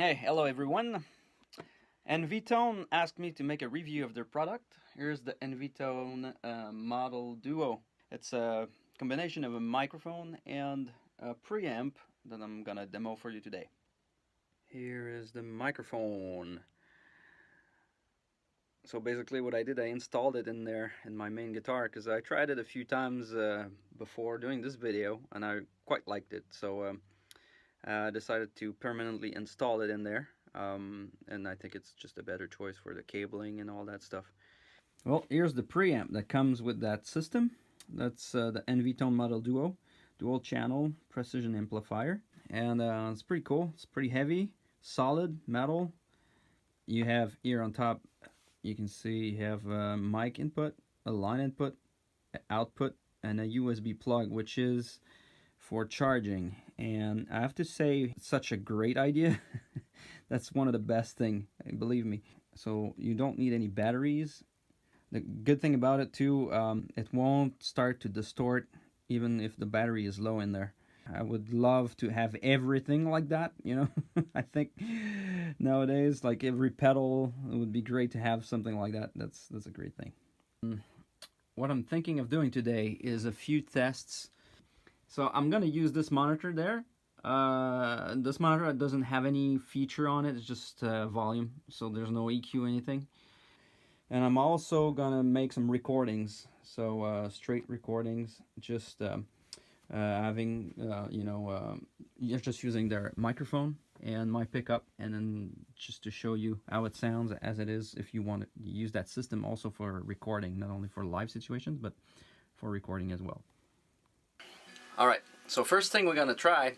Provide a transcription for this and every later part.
Hey, hello everyone. Envitone asked me to make a review of their product. Here's the Envitone Model Duo. It's a combination of a microphone and a preamp that I'm gonna demo for you today. Here is the microphone. So basically what I did, I installed it in there in my main guitar because I tried it a few times before doing this video and I quite liked it. So I decided to permanently install it in there. And I think it's just a better choice for the cabling and all that stuff. Well, here's the preamp that comes with that system. That's the Envitone Model Duo, dual channel precision amplifier, and it's pretty cool. It's pretty heavy, solid metal. You have here on top, you can see you have a mic input, a line input, output, and a USB plug, which is for charging. And I have to say, it's such a great idea. That's one of the best thing, believe me. So you don't need any batteries. The good thing about it too, it won't start to distort even if the battery is low in there. I would love to have everything like that, you know. I think nowadays, like every pedal, it would be great to have something like that. That's a great thing. What I'm thinking of doing today is a few tests. So I'm gonna use this monitor there. This monitor doesn't have any feature on it, it's just volume, so there's no EQ or anything. And I'm also gonna make some recordings, so straight recordings, just having, you're just using their microphone and my pickup, and then just to show you how it sounds as it is if you want to use that system also for recording, not only for live situations, but for recording as well. Alright, so first thing we're gonna try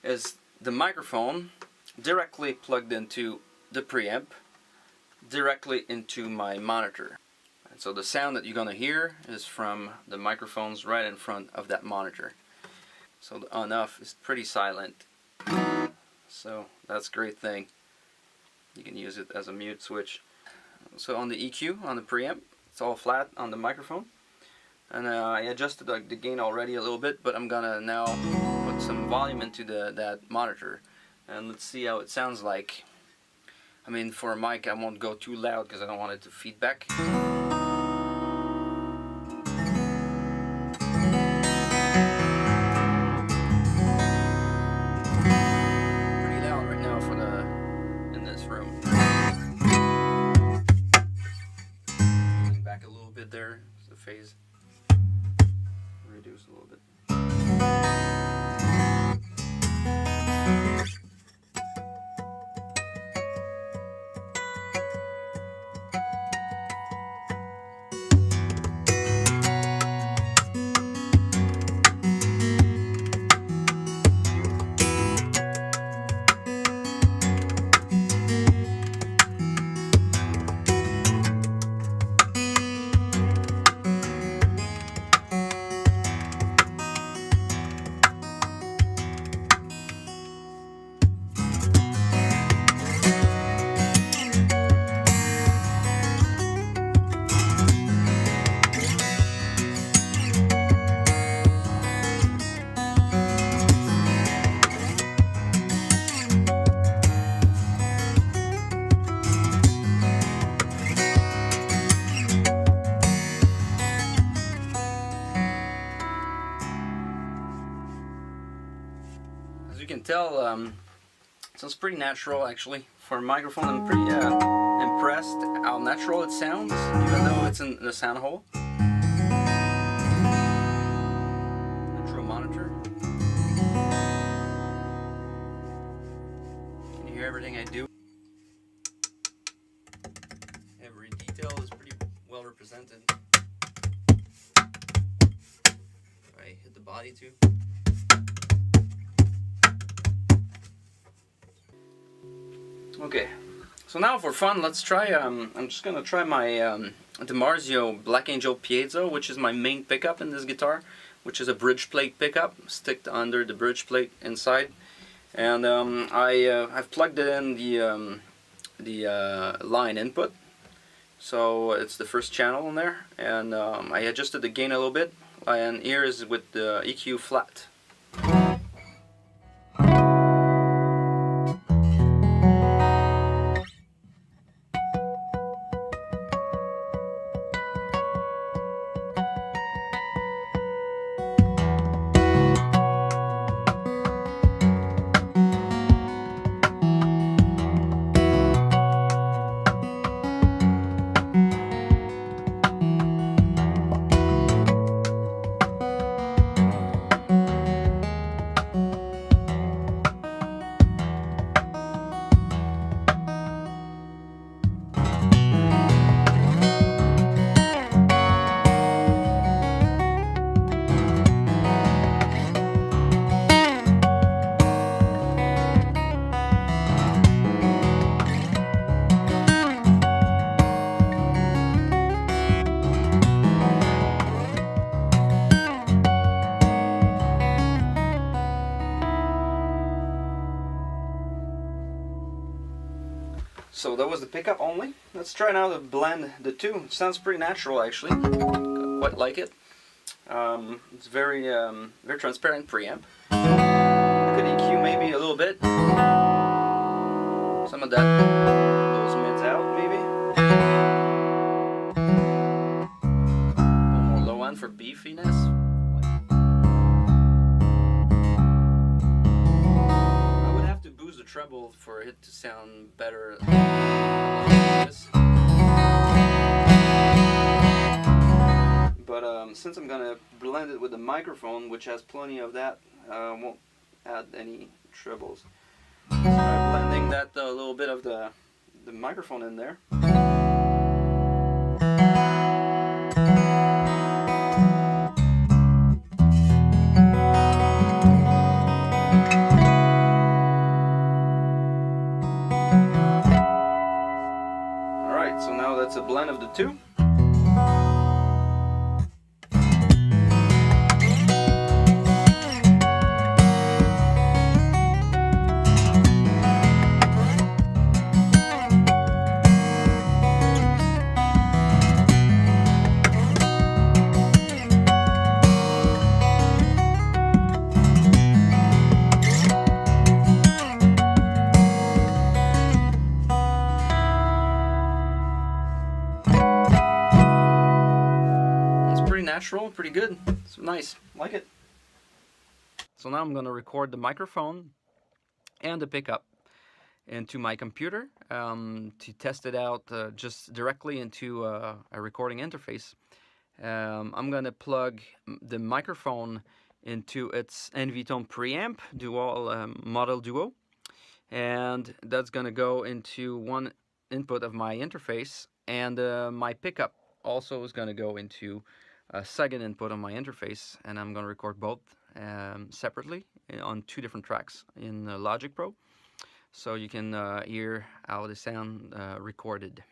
is the microphone directly plugged into the preamp, directly into my monitor. And so the sound that you're gonna hear is from the microphones right in front of that monitor. So the on-off is pretty silent. So that's a great thing. You can use it as a mute switch. So on the EQ, on the preamp, it's all flat on the microphone. And I adjusted the gain already a little bit, but I'm gonna now put some volume into that monitor, and let's see how it sounds like. I mean, for a mic, I won't go too loud because I don't want it to feedback. Pretty loud right now for in this room. Moving back a little bit there, the phase. Reduce a little bit. As you can tell, it sounds pretty natural actually. For a microphone, I'm pretty impressed how natural it sounds, even though it's in the sound hole. Intro monitor. Can you hear everything I do? Every detail is pretty well represented. I hit the body too. Okay, so now for fun, let's try, I'm just gonna try my DiMarzio Black Angel Piezo, which is my main pickup in this guitar, which is a bridge plate pickup, sticked under the bridge plate inside. And I've plugged it in the line input, so it's the first channel in there, and I adjusted the gain a little bit, and here is with the EQ flat. So that was the pickup only. Let's try now to blend the two. It sounds pretty natural actually. Quite like it. It's very very transparent preamp. I could EQ maybe a little bit. Some of those mids out maybe. A little more low end for beefiness. I would have to boost the treble for it to sound better like this. But since I'm gonna blend it with the microphone, which has plenty of that, I won't add any trebles. Start blending that a little bit of the microphone in there. Alright, so now that's a blend of the two. Natural, pretty good. It's nice, like it. So now I'm gonna record the microphone and the pickup into my computer to test it out just directly into a recording interface. I'm gonna plug the microphone into its NV-Tone preamp dual model duo, and that's gonna go into one input of my interface, and my pickup also is gonna go into a second input on my interface, and I'm going to record both separately on two different tracks in Logic Pro, so you can hear how they sound recorded.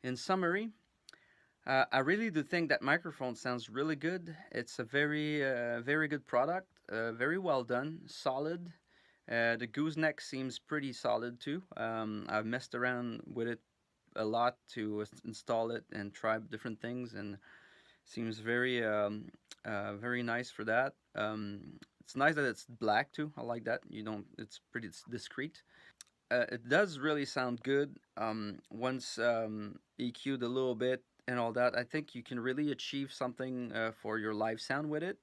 in summary, I really do think that microphone sounds really good. It's a very good product, very well done, solid. The gooseneck seems pretty solid too. I've messed around with it a lot to install it and try different things, and seems very nice for that. It's nice that it's black too. I like that. You don't. It's pretty discreet. It does really sound good. Once EQ'd a little bit and all that, I think you can really achieve something for your live sound with it.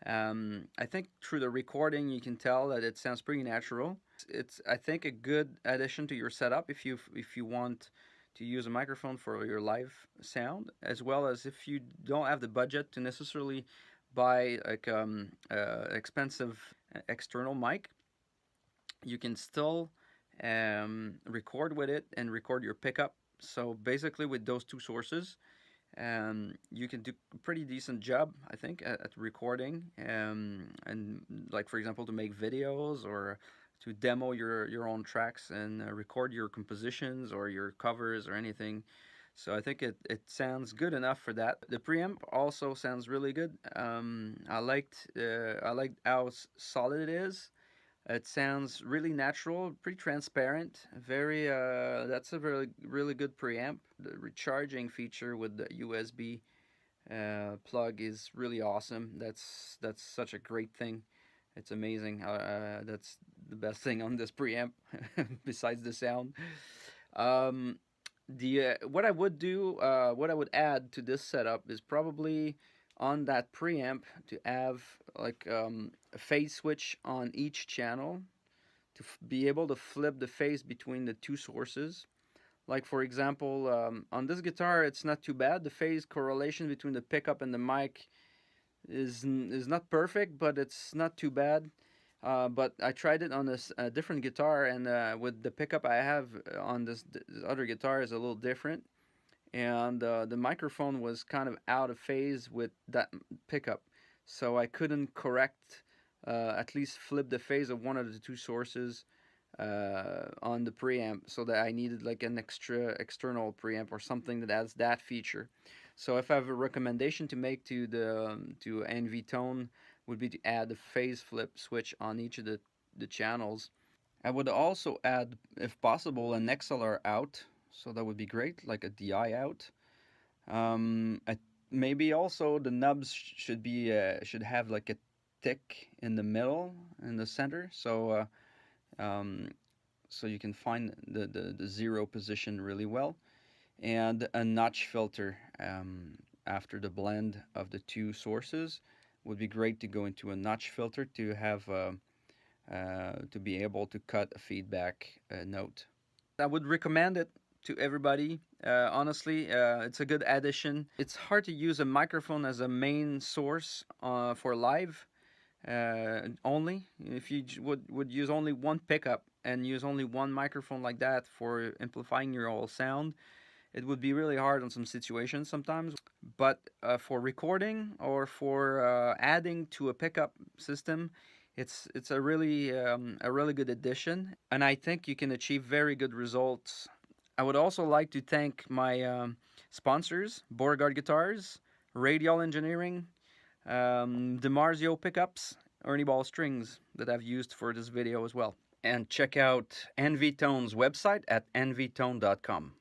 I think through the recording, you can tell that it sounds pretty natural. It's I think a good addition to your setup if you want to use a microphone for your live sound, as well as if you don't have the budget to necessarily buy like expensive external mic, you can still record with it and record your pickup. So basically, with those two sources, you can do a pretty decent job, I think, at recording. And like for example, to make videos or to demo your own tracks and record your compositions or your covers or anything. So I think it sounds good enough for that. The preamp also sounds really good. I liked how solid it is. It sounds really natural, pretty transparent. Very that's a really good preamp. The recharging feature with the USB plug is really awesome. That's such a great thing. It's amazing. That's the best thing on this preamp, besides the sound. Um, the what I would do, what I would add to this setup is probably on that preamp to have like a phase switch on each channel to be able to flip the phase between the two sources. Like for example, on this guitar, it's not too bad. The phase correlation between the pickup and the mic is not perfect, but it's not too bad. But I tried it on a different guitar, and with the pickup I have on this other guitar is a little different, and the microphone was kind of out of phase with that pickup, so I couldn't correct, at least flip the phase of one of the two sources on the preamp, so that I needed like an external preamp or something that adds that feature. So if I have a recommendation to make to to NV Tone, would be to add a phase flip switch on each of the channels. I would also add, if possible, an XLR out, so that would be great, like a DI out. Maybe also the knobs should have like a tick in the middle, in the center, um, so you can find the zero position really well, and a notch filter after the blend of the two sources would be great to go into a notch filter to have to be able to cut a feedback note. I would recommend it to everybody. Honestly, it's a good addition. It's hard to use a microphone as a main source for live only. If you would use only one pickup and use only one microphone like that for amplifying your whole sound, it would be really hard on some situations sometimes. But for recording or for adding to a pickup system, it's a really good addition, and I think you can achieve very good results. I would also like to thank my sponsors: Beauregard Guitars, Radial Engineering, DiMarzio Pickups, Ernie Ball Strings that I've used for this video as well. And check out NV Tone's website at nvtone.com.